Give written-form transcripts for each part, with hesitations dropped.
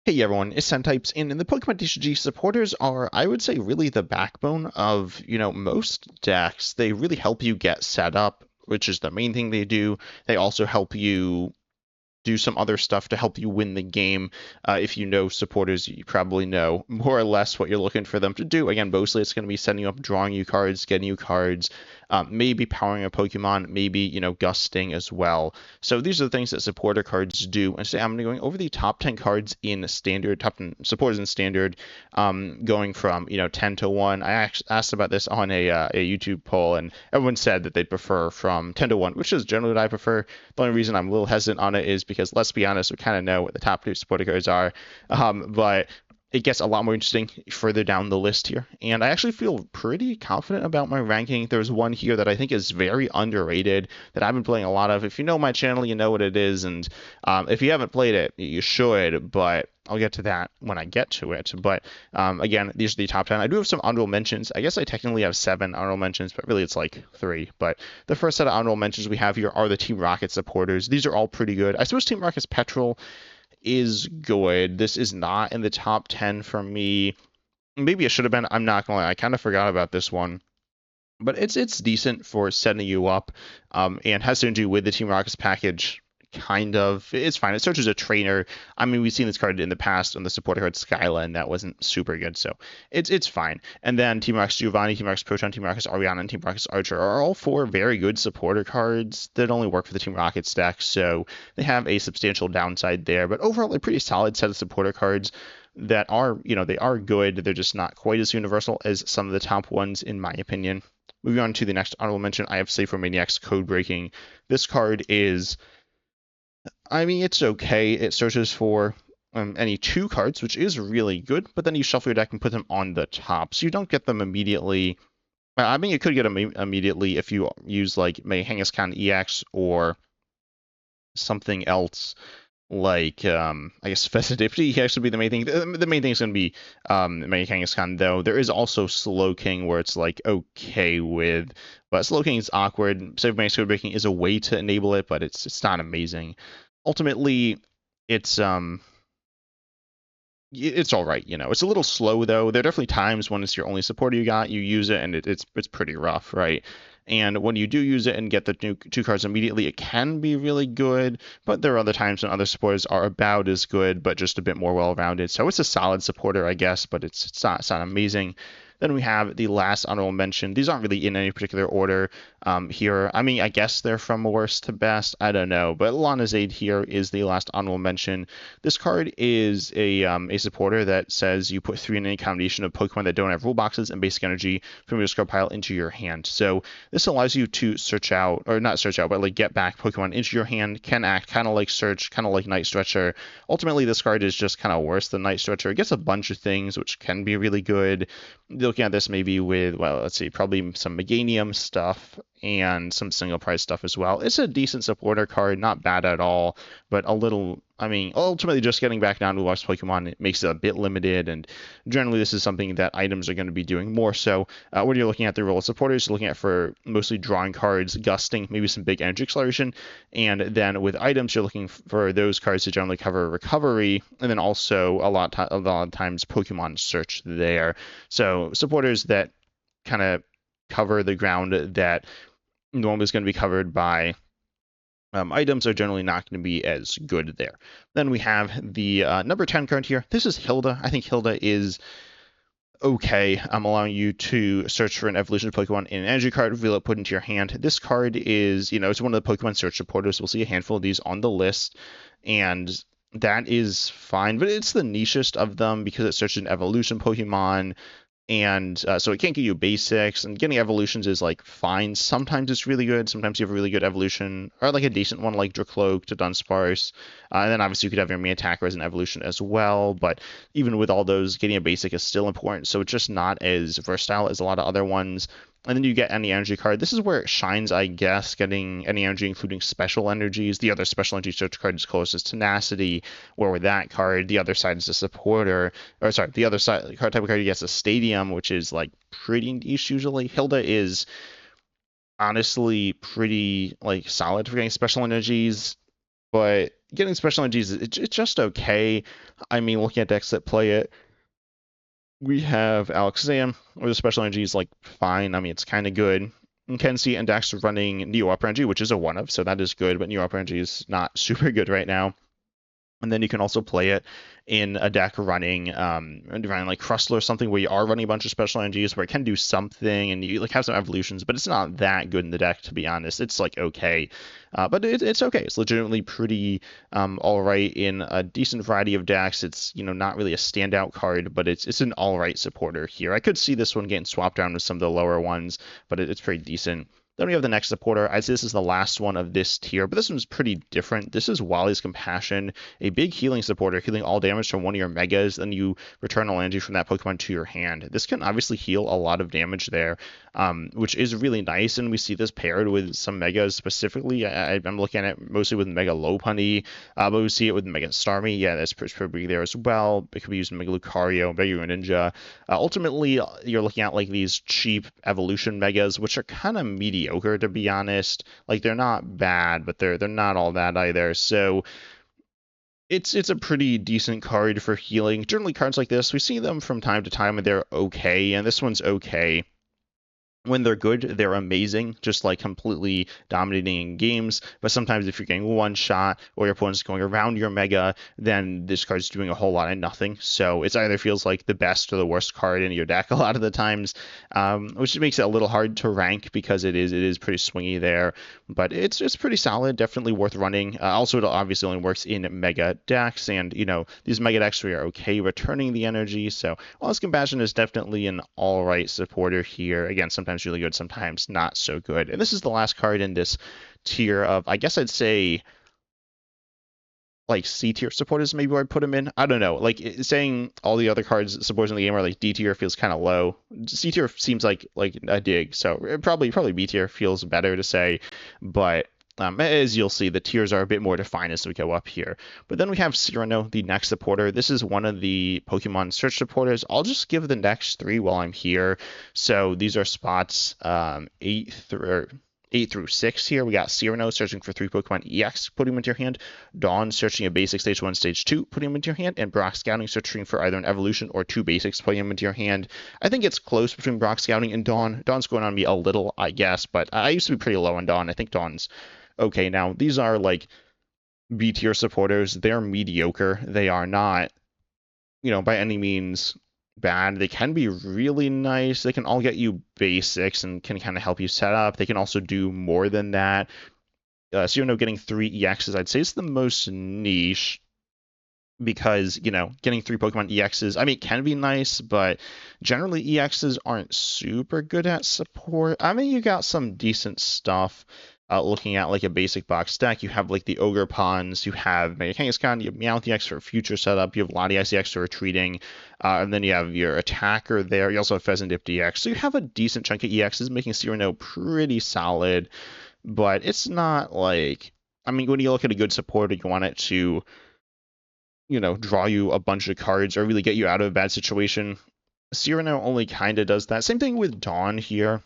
Hey everyone, it's Sentypes, and in the Pokemon TCG, supporters are, I would say, really the backbone of, most decks. They really help you get set up, which is the main thing they do. They also help you do some other stuff to help you win the game. If you know supporters, you probably know more or less what you're looking for them to do. Again, mostly it's going to be setting you up, drawing you cards, getting you cards, maybe powering a Pokemon, maybe, gusting as well. So these are the things that supporter cards do. And today I'm going to go over the top 10 cards in standard, top 10 supporters in standard, going from, 10 to 1. I asked about this on a YouTube poll, and everyone said that they'd prefer from 10 to 1, which is generally what I prefer. The only reason I'm a little hesitant on it is because, let's be honest, we kind of know what the top two supporter cards are. But it gets a lot more interesting further down the list here. And I actually feel pretty confident about my ranking. There's one here that I think is very underrated that I've been playing a lot of. If you know my channel, you know what it is. And if you haven't played it, you should. But I'll get to that when I get to it. But again, these are the top 10. I do have some honorable mentions. I guess I technically have 7 honorable mentions, but really it's like 3. But the first set of honorable mentions we have here are the Team Rocket supporters. These are all pretty good. I suppose Team Rocket's Petrol is good. This is not in the top 10 for me. Maybe it should have been. I'm not gonna lie. I kind of forgot about this one. But it's decent for setting you up, and has to do with the Team Rockets package. Kind of, it's fine. It searches a trainer. I mean, we've seen this card in the past on the supporter card Skyla, and that wasn't super good, so it's fine. And then Team Rockets Giovanni, Team Rockets Proton, Team Rockets Ariana, and Team Rockets Archer are all 4 very good supporter cards that only work for the Team Rockets deck, so they have a substantial downside there. But overall, a pretty solid set of supporter cards that are, they are good. They're just not quite as universal as some of the top ones, in my opinion. Moving on to the next honorable mention, I have Safer Maniacs Code Breaking. This card is, I mean, it's okay. It searches for any 2 cards, which is really good, but then you shuffle your deck and put them on the top. So you don't get them immediately. I mean, you could get them immediately if you use like May Kangaskhan EX or something else like I guess Festivity actually be the main thing. The main thing is going to be Mega Kangaskhan, though. There is also Slowking where it's like okay with, but Slowking is awkward. Save Maniacs Code Breaking is a way to enable it, but it's not amazing. Ultimately, it's all right. It's a little slow though. There are definitely times when it's your only supporter you got, you use it, and it's pretty rough, right? And when you do use it and get the 2 cards immediately, it can be really good. But there are other times when other supporters are about as good, but just a bit more well-rounded. So it's a solid supporter, I guess, but it's not amazing. Then we have the last honorable mention. These aren't really in any particular order here. I mean, I guess they're from worst to best. I don't know. But Lanazade here is the last honorable mention. This card is a supporter that says you put 3 in any combination of Pokemon that don't have rule boxes and basic energy from your discard pile into your hand. So this allows you to search out, or not search out, but like get back Pokemon into your hand. Can act kind of like Search, kind of like Night Stretcher. Ultimately, this card is just kind of worse than Night Stretcher. It gets a bunch of things which can be really good. Looking at this maybe with, well, let's see, probably some Meganium stuff and some single price stuff as well. It's a decent supporter card, not bad at all, but a little, I mean, ultimately just getting back down to Lost Pokemon, it makes it a bit limited, and generally this is something that items are going to be doing more so. When you're looking at the role of supporters, you're looking at for mostly drawing cards, gusting, maybe some big energy acceleration, and then with items, you're looking for those cards to generally cover recovery, and then also a lot of times Pokemon search there. So supporters that kind of cover the ground that normally is going to be covered by items are generally not going to be as good there. Then we have the number 10 card here. This is Hilda. I think Hilda is okay. I'm allowing you to search for an evolution Pokemon in an energy card, reveal it, put into your hand. This card is, it's one of the Pokemon search supporters. We'll see a handful of these on the list, and that is fine, but it's the nichest of them because it searches an evolution Pokemon, and so it can't give you basics, and getting evolutions is like fine. Sometimes it's really good. Sometimes you have a really good evolution, or like a decent one like Dracloak to Dunsparce. And then obviously you could have your main attacker as an evolution as well. But even with all those, getting a basic is still important. So it's just not as versatile as a lot of other ones. And then you get any energy card. This is where it shines, I guess, getting any energy, including special energies. The other special energy search card is closest Tenacity, where with that card, the other side is a supporter. Or sorry, the other side card type of card, you get a Stadium, which is like pretty niche usually. Hilda is honestly pretty like solid for getting special energies. but getting special energies, it's just okay. I mean, looking at decks that play it, we have Alakazam, where the special energy is like fine. I mean, it's kind of good. And Kenzie and Dax running Neo Upper Energy, which is a 1 of, so that is good, but Neo Upper Energy is not super good right now. And then you can also play it in a deck running like Crustler or something where you are running a bunch of special energies where it can do something and you like have some evolutions, but it's not that good in the deck, to be honest. It's like okay, but it's okay. It's legitimately pretty all right in a decent variety of decks. It's not really a standout card, but it's an all right supporter here. I could see this one getting swapped down with some of the lower ones, but it's pretty decent. Then we have the next supporter. I'd say this is the last one of this tier, but this one's pretty different. This is Wally's Compassion, a big healing supporter, healing all damage from one of your megas, then you return all energy from that Pokemon to your hand. This can obviously heal a lot of damage there, which is really nice, and we see this paired with some megas specifically. I'm looking at it mostly with Mega Lopunny, but we see it with Mega Starmie. Yeah, that's pretty there as well. It could be used in Mega Lucario, Mega Greninja. Ultimately, you're looking at like these cheap evolution megas, which are kind of mediocre, to be honest. Like they're not bad, but they're not all that either. So it's a pretty decent card for healing. Generally, cards like this, we see them from time to time, and they're okay. And this one's okay. When they're good, they're amazing, just like completely dominating in games. But sometimes if you're getting one shot or your opponent's going around your mega, then this card's doing a whole lot of nothing. So it either feels like the best or the worst card in your deck a lot of the times, which makes it a little hard to rank because it is pretty swingy there. But it's pretty solid, definitely worth running. Also, it obviously only works in mega decks, and these mega decks are okay returning the energy. So Wally's Compassion is definitely an all right supporter here. Again, sometimes really good, sometimes not so good. And this is the last card in this tier of, I guess I'd say, like C tier supporters, maybe where I'd put them in. I don't know. Like saying all the other cards supporters in the game are like D tier feels kind of low. C tier seems like a dig, so probably B tier feels better to say, but. As you'll see, the tiers are a bit more defined as we go up here. But then we have Cyrano, the next supporter. This is one of the Pokemon search supporters. I'll just give the next 3 while I'm here. So these are spots 8 through 6 here. We got Cyrano searching for 3 Pokemon EX, putting them into your hand. Dawn searching a basic stage 1, stage 2, putting them into your hand. And Brock Scouting searching for either an evolution or 2 basics, putting them into your hand. I think it's close between Brock Scouting and Dawn. Dawn's going on me a little, I guess, but I used to be pretty low on Dawn. I think Dawn's okay now. These are like B tier supporters. They're mediocre. They are not, by any means bad. They can be really nice. They can all get you basics and can kind of help you set up. They can also do more than that. So getting 3 EXs, I'd say it's the most niche because, getting 3 Pokemon EXs, I mean, it can be nice, but generally EXs aren't super good at support. I mean, you got some decent stuff. Looking at like a basic box deck, you have like the Ogerpons, you have Mega Kangaskhan, you have Meowth EX for future setup, you have Latias EX for retreating, and then you have your attacker there. You also have Pheasantip DX, so you have a decent chunk of EXs, making Cyrano pretty solid, but it's not like, I mean, when you look at a good supporter, you want it to, draw you a bunch of cards or really get you out of a bad situation. Cyrano only kind of does that. Same thing with Dawn here.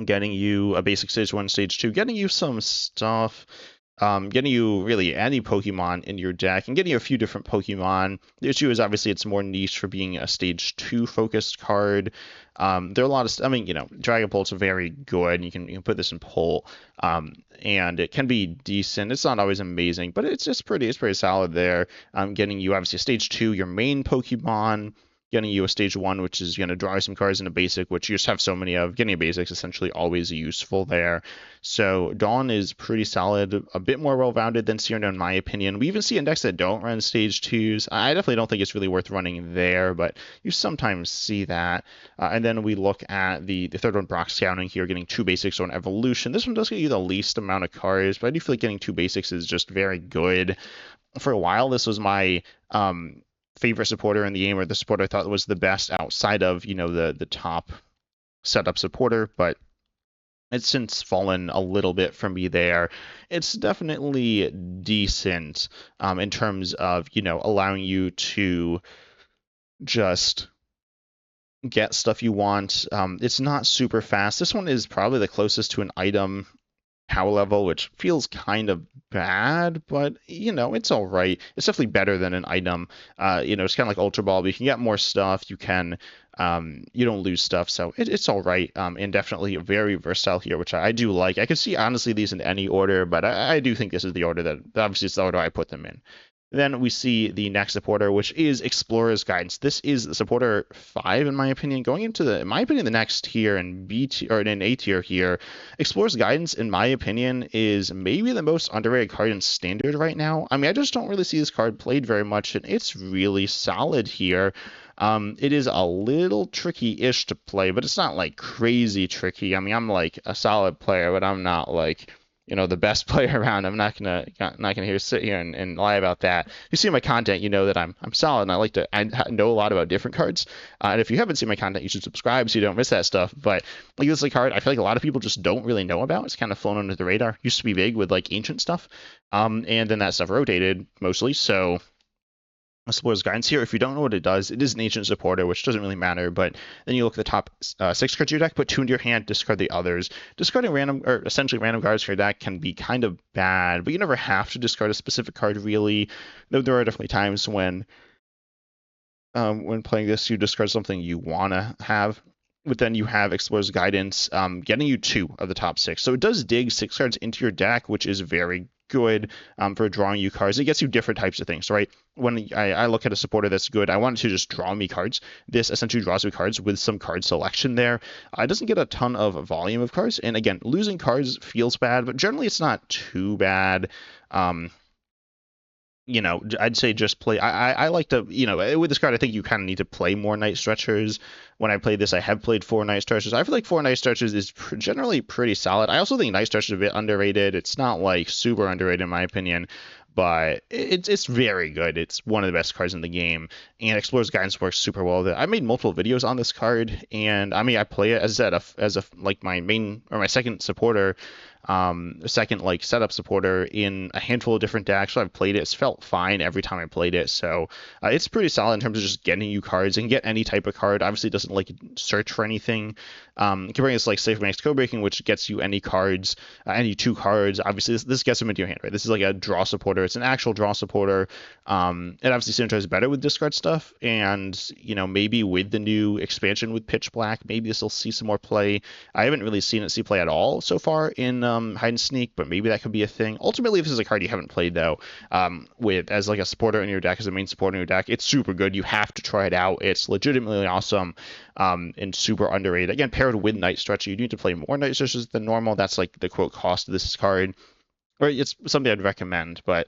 Getting you a basic stage 1, stage 2, getting you some stuff, getting you really any Pokemon in your deck, and getting you a few different Pokemon. The issue is obviously it's more niche for being a stage 2 focused card. There are a lot of, Dragapult's very good. You can put this in Pull, and it can be decent. It's not always amazing, but it's pretty solid there. Getting you obviously a stage 2, your main Pokemon. Getting you a stage 1, which is going to draw some cards in a basic, which you just have so many of. Getting a basic is essentially always useful there. So Dawn is pretty solid, a bit more well-rounded than Cyrano in my opinion. We even see decks that don't run stage 2s. I definitely don't think it's really worth running there, but you sometimes see that. And then we look at the third one, Brock Scouting here, getting 2 basics on evolution. This one does get you the least amount of cards, but I do feel like getting 2 basics is just very good. For a while, this was my favorite supporter in the game, or the supporter I thought was the best outside of the top setup supporter, but it's since fallen a little bit for me there. It's definitely decent in terms of allowing you to just get stuff you want. It's not super fast. This one is probably the closest to an item power level, which feels kind of bad, but it's all right. It's definitely better than an item. It's kind of like Ultra Ball, but you can get more stuff. You don't lose stuff, so it's all right. And definitely very versatile here, which I do like. I could see honestly these in any order, but I do think this is the order that obviously it's the order I put them in. Then we see the next supporter, which is Explorer's Guidance. This is supporter 5, in my opinion. Going into in my opinion, the next tier in B tier or in A tier here, Explorer's Guidance, in my opinion, is maybe the most underrated card in Standard right now. I mean, I just don't really see this card played very much, and it's really solid here. It is a little tricky-ish to play, but it's not like crazy tricky. I mean, I'm like a solid player, but I'm not like the best player around. I'm not gonna sit here and lie about that. If you see my content, you know that I'm solid, and I know a lot about different cards. And if you haven't seen my content, you should subscribe so you don't miss that stuff. But like this is a card I feel like a lot of people just don't really know about. It's kind of flown under the radar. Used to be big with like ancient stuff, and then that stuff rotated mostly. So Explorer's Guidance here, if you don't know what it does, it is an ancient supporter, which doesn't really matter, but then you look at the top 6 cards of your deck, put 2 into your hand, discard the others. Discarding random, or essentially random cards from your deck can be kind of bad, but you never have to discard a specific card, really. Though there are definitely times when playing this, you discard something you want to have. But then you have Explorer's Guidance getting you 2 of the top 6. So it does dig 6 cards into your deck, which is very good for drawing you cards. It gets you different types of things, right? When I look at a supporter that's good, I want it to just draw me cards. This essentially draws me cards with some card selection there. It doesn't get a ton of volume of cards. And again, losing cards feels bad, but generally it's not too bad. I'd say just play. I like to, with this card, I think you kind of need to play more Night Stretchers. When I played this, I have played 4 Night Stretchers. I feel like 4 Night Stretchers is generally pretty solid. I also think Night Stretchers is a bit underrated. It's not like super underrated in my opinion, but it's very good. It's one of the best cards in the game, and Explorer's Guidance works super well with it. I made multiple videos on this card, and I mean, I play it as a like my main or my second supporter. Second like setup supporter in a handful of different decks. So I've played it. It's felt fine every time I played it. So it's pretty solid in terms of just getting you cards and get any type of card. Obviously, it doesn't like search for anything. Comparing this like Safe Max Code Breaking, which gets you any cards, any 2 cards. Obviously, this gets them into your hand, right? This is like a draw supporter. It's an actual draw supporter. It obviously synergizes better with discard stuff, and maybe with the new expansion with Pitch Black, maybe this will see some more play. I haven't really seen it see play at all so far in Hide and Sneak, but maybe that could be a thing. Ultimately, if this is a card you haven't played though, with as like a supporter in your deck, as a main supporter in your deck, it's super good. You have to try it out. It's legitimately awesome, and super underrated. Again, paired with Night Stretcher, you need to play more Night Stretchers than normal. That's like the quote cost of this card, or it's something I'd recommend, but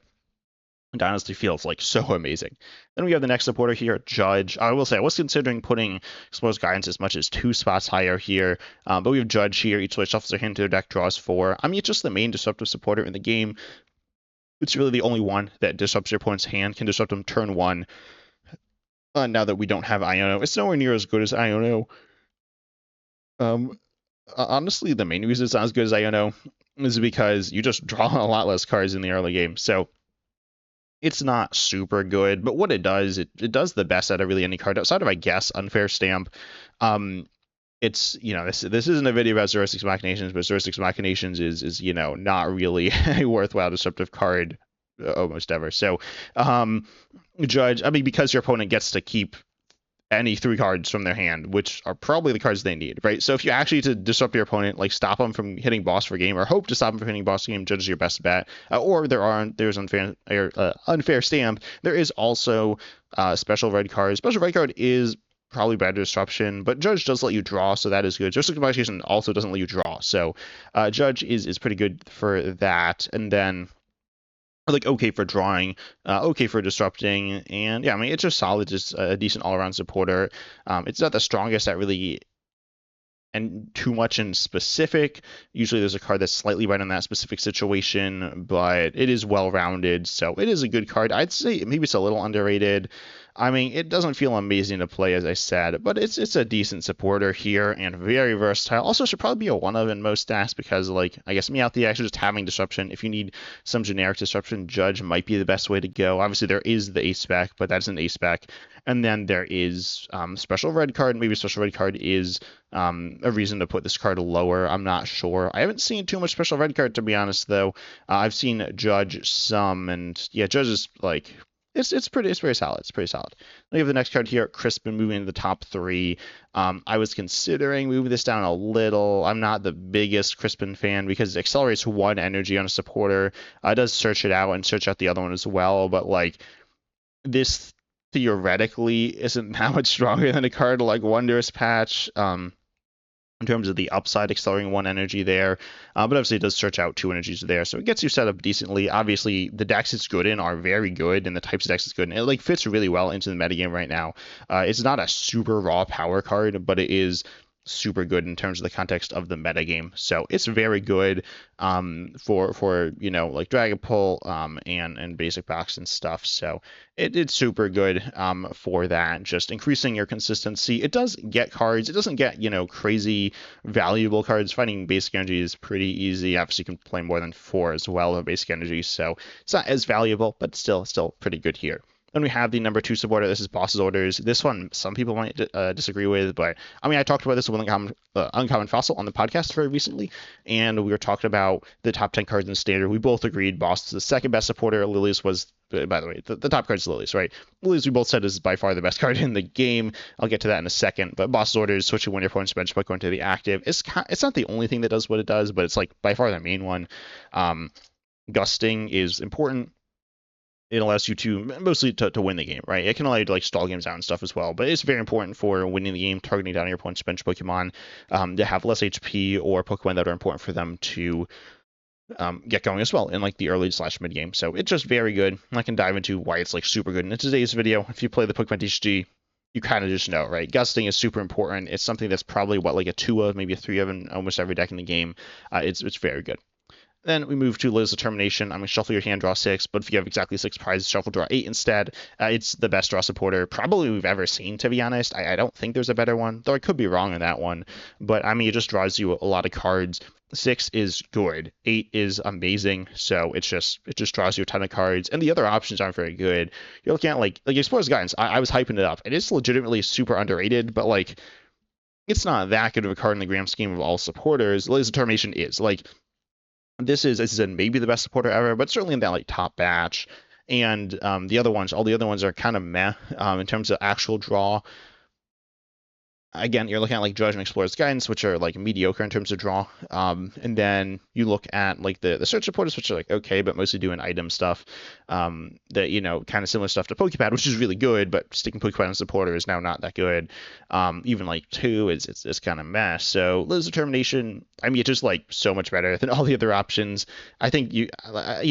it honestly feels like so amazing. Then we have the next supporter here, Judge. I will say I was considering putting Explorer's Guidance as much as 2 spots higher here, but we have Judge here. Each player shuffles their hand to their deck, draws 4. I mean, it's just the main disruptive supporter in the game. It's really the only one that disrupts your opponent's hand, can disrupt them turn 1. Now that we don't have Iono, it's nowhere near as good as Iono. Honestly, the main reason it's not as good as Iono is because you just draw a lot less cards in the early game. So it's not super good, but what it does, it does the best out of really any card outside of, I guess, Unfair Stamp. It's, this isn't a video about Zerustix Machinations, but Zerustix Machinations is not really a worthwhile disruptive card almost ever. So, Judge, I mean, because your opponent gets to keep any 3 cards from their hand, which are probably the cards they need, right? So if you actually to disrupt your opponent, like stop them from hitting boss for game, or hope to stop them from hitting boss for game, Judge is your best bet. Or there's unfair stamp. There is also special red card. Special red card is probably better disruption, but Judge does let you draw, so that is good. Just Combination also doesn't let you draw, so Judge is pretty good for that. And then like okay for drawing, okay for disrupting, and yeah, I mean it's just solid, just a decent all-around supporter. It's not the strongest at really and too much in specific. Usually there's a card that's slightly right on that specific situation, but it is well-rounded, so it is a good card. I'd say maybe it's a little underrated. I mean, it doesn't feel amazing to play, as I said, but it's a decent supporter here and very versatile. Also, should probably be a one of in most decks because, like, I guess Meowth actually just having disruption. If you need some generic disruption, Judge might be the best way to go. Obviously, there is the Ace spec, but that's an Ace spec, and then there is special red card. Maybe special red card is a reason to put this card lower. I'm not sure. I haven't seen too much special red card, to be honest, though. I've seen Judge some, and yeah, Judge is like. It's pretty solid. It's pretty solid. We have the next card here, Crispin, moving into the top 3. I was considering moving this down a little. I'm not the biggest Crispin fan because it accelerates 1 energy on a supporter. It does search it out and search out the other one as well, but like this theoretically isn't that much stronger than a card like Wondrous Patch. In terms of the upside, accelerating 1 energy there. But obviously it does search out 2 energies there, so it gets you set up decently. Obviously, the decks it's good in are very good, and the types of decks it's good in. It like fits really well into the metagame right now. It's not a super raw power card, but it is super good in terms of the context of the metagame. So it's very good for you know, like Dragapult and basic box and stuff. So it's super good for that, just increasing your consistency. It does get cards. It doesn't get, you know, crazy valuable cards. Finding basic energy is pretty easy. Obviously, you can play more than 4 as well of basic energy, so it's not as valuable, but still pretty good here. Then we have the number 2 supporter. This is Boss's Orders. This one, some people might disagree with, but I mean, I talked about this with Uncommon Fossil on the podcast very recently, and we were talking about the top 10 cards in Standard. We both agreed Boss is the second best supporter. Lilius was, by the way, the top card is Lilius, right? Lilius, we both said, is by far the best card in the game. I'll get to that in a second, but Boss's Orders, switching when your opponent's bench by going to the active, it's not the only thing that does what it does, but it's like by far the main one. Gusting is important. It allows you to mostly to win the game, right? It can allow you to like stall games out and stuff as well, but it's very important for winning the game, targeting down your opponent's bench Pokemon to have less HP or Pokemon that are important for them to get going as well in like the early / mid game. So it's just very good. I can dive into why it's like super good in today's video. If you play the Pokemon TCG, you kind of just know, right? Gusting is super important. It's something that's probably what, like a 2 of, maybe a 3 of in almost every deck in the game. It's very good. Then we move to Liz's Determination. I'm going to shuffle your hand, draw 6, but if you have exactly 6 prizes, shuffle, draw 8 instead. It's the best draw supporter probably we've ever seen, to be honest. I don't think there's a better one, though I could be wrong on that one. But, I mean, it just draws you a lot of cards. 6 is good. 8 is amazing, so it just draws you a ton of cards. And the other options aren't very good. You're looking at, like Explorer's Guidance. I was hyping it up. It is legitimately super underrated, but, like, it's not that good of a card in the grand scheme of all supporters. Liz's Determination is. Like, this is, as I said, maybe the best supporter ever, but certainly in that like top batch. And all the other ones are kind of meh in terms of actual draw. Again, you're looking at like Judge and Explorer's Guidance, which are like mediocre in terms of draw. And then you look at like the search supporters, which are like okay, but mostly doing item stuff. That, you know, kind of similar stuff to Pokepad, which is really good, but sticking Pokepad on supporter is now not that good. Even like 2 it's kind of mess. So Liz's Determination, I mean, it's just like so much better than all the other options. I think you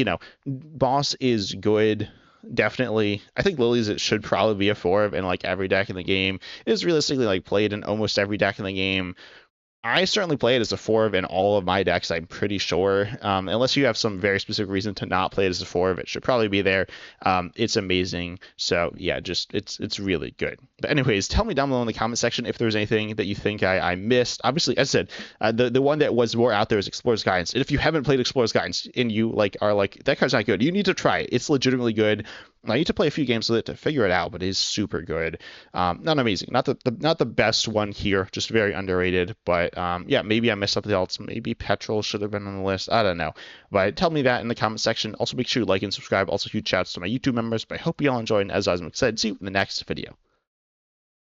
know, Boss is good. Definitely. I think Lily's it should probably be a 4 in like every deck in the game. It is realistically like played in almost every deck in the game. I certainly play it as a 4 in all of my decks, I'm pretty sure. Unless you have some very specific reason to not play it as a 4, it should probably be there. It's amazing. So yeah, just it's really good. But anyways, tell me down below in the comment section if there's anything that you think I missed. Obviously, as I said, the one that was more out there is Explorer's Guidance. And if you haven't played Explorer's Guidance and you like are like, that card's not good, you need to try it. It's legitimately good. I need to play a few games with it to figure it out, but it is super good. Not amazing, not the best one here, just very underrated. But yeah, maybe I missed something else. Maybe Petrol should have been on the list. I don't know. But tell me that in the comment section. Also, make sure you like and subscribe. Also, huge shouts to my YouTube members. But I hope you all enjoyed, and as I was excited, see you in the next video.